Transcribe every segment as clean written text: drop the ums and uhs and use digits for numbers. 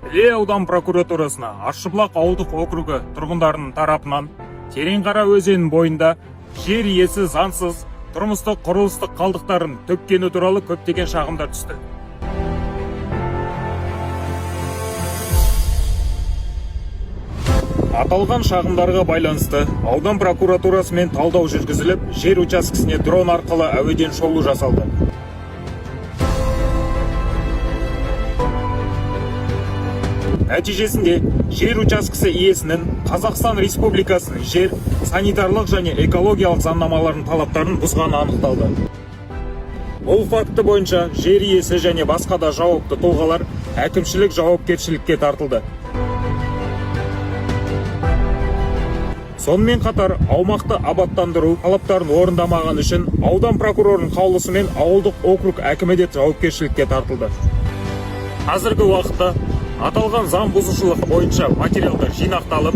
Іле аудан прокуратурасына Ащыбұлақ ауылдық округі тұрғындарының тарапынан Тереңқара өзенінің бойында жер иесі заңсыз тұрмыстық құрылыстық қалдықтарын төккені туралы көптеген шағымдар түсті. Аталған шағымдарға байланысты аудан прокуратурасымен талдау жүргізіліп, жер учаскесіне дрон арқылы әуеден шолу жасалды. Нәтижесінде жер учаскесі иесінің Қазақстан Республикасының жер, санитарлық және экологиялық заңнамаларын талаптарын бұзғаны анықталды. Бұл факті бойынша жер иесі және басқа да жауапты тұлғалар әкімшілік жауапкершілікке тартылды. Сонымен қатар аумақты абаттандыру талаптарын орындамаған үшін аудан прокурорының қаулысымен ауылдық округ әкімі де жауапкершілікке тартылды. Қазіргі уақытта аталған заң бұзушылық бойынша материалдар жинақталып,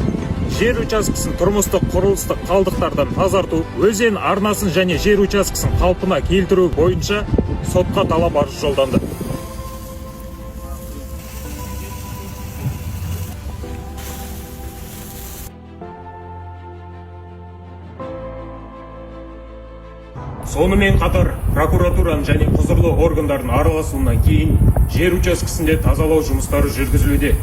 жер учаскесін тұрмыстық құрылыстық қалдықтардан тазарту, өзен арнасын және жер учаскесін қалпына келтіру бойынша сотқа талап арыз жолданды. Сонымен қатар прокуратураның және құзырлы органдардың араласуынан кейін жер учаскесінде тазалау жұмыстары жүргізілуде.